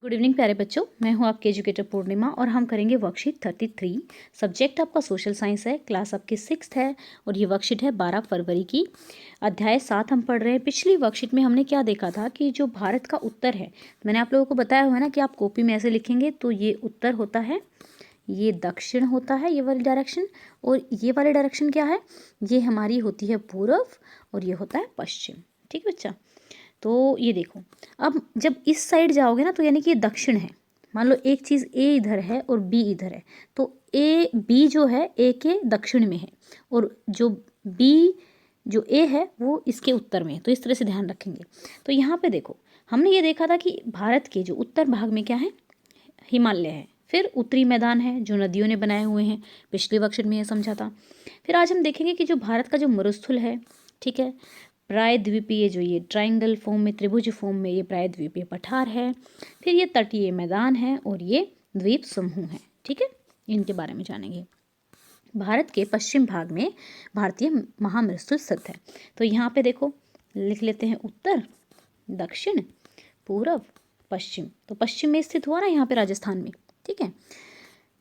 Good evening प्यारे बच्चों, मैं हूं आपके एजुकेटर पूर्णिमा और हम करेंगे वर्कशीट 33। सब्जेक्ट आपका सोशल साइंस है, क्लास आपकी 6th है और ये वर्कशीट है 12 फरवरी की। अध्याय 7 हम पढ़ रहे हैं। पिछली वर्कशीट में हमने क्या देखा था कि जो भारत का उत्तर है, मैंने आप लोगों को बताया हुआ है ना कि आप कॉपी में ऐसे लिखेंगे तो ये उत्तर होता है, ये दक्षिण होता है, ये वाली डायरेक्शन, और ये वाली डायरेक्शन क्या है, ये हमारी होती है पूर्व और ये होता है पश्चिम। ठीक बच्चा, तो ये देखो, अब जब इस साइड जाओगे ना तो यानी कि ये दक्षिण है। मान लो एक चीज़ ए इधर है और बी इधर है, तो ए बी जो है ए के दक्षिण में है और जो बी जो ए है वो इसके उत्तर में है। तो इस तरह से ध्यान रखेंगे। तो यहाँ पे देखो, हमने ये देखा था कि भारत के जो उत्तर भाग में क्या है, हिमालय है। फिर उत्तरी मैदान है जो नदियों ने बनाए हुए हैं, पिछले वर्कशीट में ये समझा था। फिर आज हम देखेंगे कि जो भारत का जो मरुस्थल है, ठीक है, प्रायद्वीपीय, जो ये ट्रायंगल फॉर्म में, त्रिभुज फॉर्म में, ये प्रायद्वीपीय पठार है। फिर ये तटीय मैदान है और ये द्वीप समूह है। ठीक है, इनके बारे में जानेंगे। भारत के पश्चिम भाग में भारतीय महामरुस्थल स्थित है। तो यहाँ पे देखो, लिख लेते हैं उत्तर, दक्षिण, पूर्व, पश्चिम। तो पश्चिम में स्थित हुआ ना यहाँ पे राजस्थान में। ठीक है,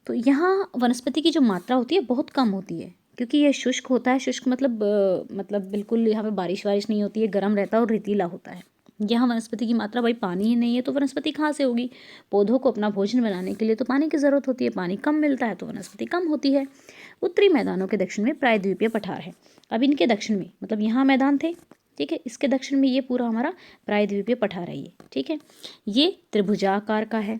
तो यहाँ वनस्पति की जो मात्रा होती है बहुत कम होती है, क्योंकि ये शुष्क होता है। शुष्क मतलब बिल्कुल यहाँ पे बारिश वारिश नहीं होती है, गर्म रहता है और रेतीला होता है। यहाँ वनस्पति की मात्रा, भाई पानी ही नहीं है तो वनस्पति कहाँ से होगी। पौधों को अपना भोजन बनाने के लिए तो पानी की ज़रूरत होती है, पानी कम मिलता है तो वनस्पति कम होती है। उत्तरी मैदानों के दक्षिण में प्रायद्वीपीय पठार है। अब इनके दक्षिण में, मतलब यहाँ मैदान थे, ठीक है, इसके दक्षिण में ये पूरा हमारा प्रायद्वीपीय पठार है ये। ठीक है, ये त्रिभुजाकार का है।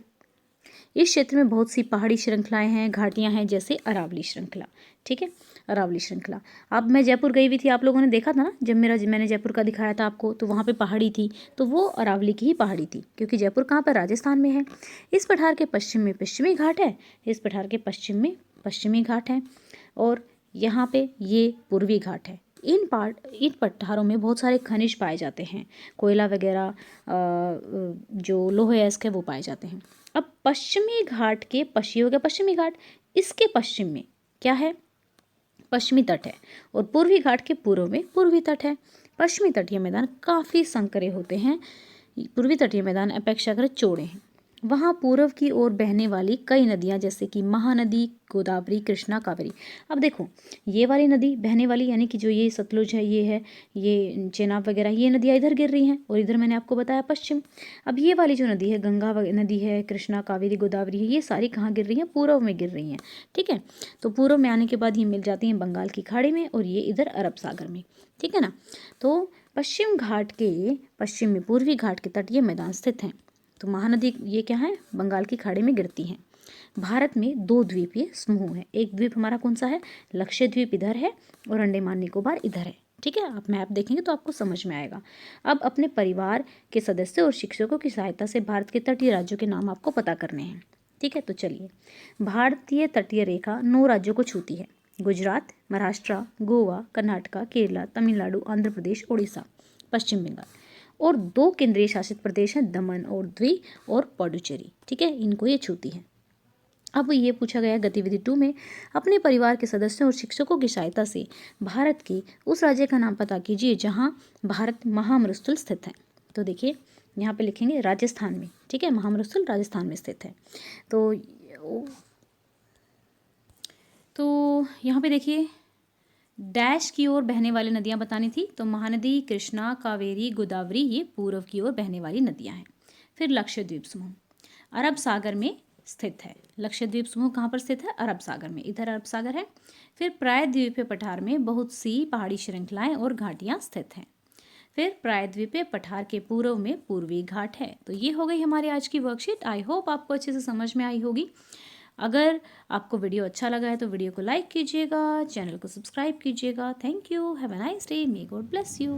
इस क्षेत्र में बहुत सी पहाड़ी श्रृंखलाएं हैं, घाटियां हैं, जैसे अरावली श्रृंखला। ठीक है, अरावली श्रृंखला। अब मैं जयपुर गई हुई थी, आप लोगों ने देखा था ना, जब मैंने जयपुर का दिखाया था आपको, तो वहाँ पे पहाड़ी थी, तो वो अरावली की ही पहाड़ी थी, क्योंकि जयपुर कहाँ पर, राजस्थान में है। इस पठार के पश्चिम में पश्चिमी घाट है, इस पठार के पश्चिम में पश्चिमी घाट है, और यहाँ पे ये पूर्वी घाट है। इन पठारों में बहुत सारे खनिज पाए जाते हैं, कोयला वगैरह, जो लोहे अयस्क है वो पाए जाते हैं। अब पश्चिमी घाट के पश्चिम हो गया पश्चिमी घाट, इसके पश्चिम में क्या है, पश्चिमी तट है, और पूर्वी घाट के पूर्व में पूर्वी तट है। पश्चिमी तटीय मैदान काफ़ी संकरे होते हैं, पूर्वी तटीय मैदान अपेक्षाकृत चौड़े हैं। वहाँ पूर्व की ओर बहने वाली कई नदियाँ, जैसे कि महानदी, गोदावरी, कृष्णा, कावेरी। अब देखो, ये वाली नदी बहने वाली, यानी कि जो ये सतलुज है, ये है, ये चेनाब वगैरह, ये नदियाँ इधर गिर रही हैं और इधर मैंने आपको बताया पश्चिम। अब ये वाली जो नदी है, गंगा नदी है, कृष्णा, कावेरी, गोदावरी है, ये सारी कहाँ गिर रही हैं, पूर्व में गिर रही हैं। ठीक है, तो पूर्व में आने के बाद ये मिल जाती हैं बंगाल की खाड़ी में और ये इधर अरब सागर में। ठीक है ना, तो पश्चिम घाट के पश्चिम में पूर्वी घाट के तटीय मैदान स्थित हैं। तो महानदी ये क्या है, बंगाल की खाड़ी में गिरती हैं। भारत में 2 द्वीपीय समूह है। एक द्वीप हमारा कौन सा है, लक्षद्वीप इधर है और अंडमान निकोबार इधर है। ठीक है, आप मैप देखेंगे तो आपको समझ में आएगा। अब अपने परिवार के सदस्यों और शिक्षकों की सहायता से भारत के तटीय राज्यों के नाम आपको पता करने हैं। ठीक है, तो चलिए, भारतीय तटीय रेखा 9 राज्यों को छूती है, गुजरात, महाराष्ट्र, गोवा, कर्नाटका, केरला, तमिलनाडु, आंध्र प्रदेश, उड़ीसा, पश्चिम बंगाल, और 2 केंद्रीय शासित प्रदेश हैं, दमन और द्वीप और पुडुचेरी। ठीक है, इनको ये छूती है। अब ये पूछा गया गतिविधि 2 में, अपने परिवार के सदस्यों और शिक्षकों की सहायता से भारत के उस राज्य का नाम पता कीजिए जहां भारत महामरुस्थल स्थित है। तो देखिए, यहाँ पे लिखेंगे राजस्थान में। ठीक है, महामरुस्थल राजस्थान में स्थित है। तो यहाँ पे देखिए, डैश की ओर बहने वाली नदियाँ बतानी थी, तो महानदी, कृष्णा, कावेरी, गोदावरी, ये पूर्व की ओर बहने वाली नदियाँ हैं। फिर लक्षद्वीप समूह अरब सागर में स्थित है। लक्षद्वीप समूह कहाँ पर स्थित है, अरब सागर में, इधर अरब सागर है। फिर प्रायद्वीपीय पठार में बहुत सी पहाड़ी श्रृंखलाएं और घाटियाँ स्थित हैं। फिर प्रायद्वीपीय पठार के पूर्व में पूर्वी घाट है। तो ये हो गई हमारी आज की वर्कशीट। आई होप आपको अच्छे से समझ में आई होगी। अगर आपको वीडियो अच्छा लगा है तो वीडियो को लाइक कीजिएगा, चैनल को सब्सक्राइब कीजिएगा। Thank you, have a nice day, may God bless you.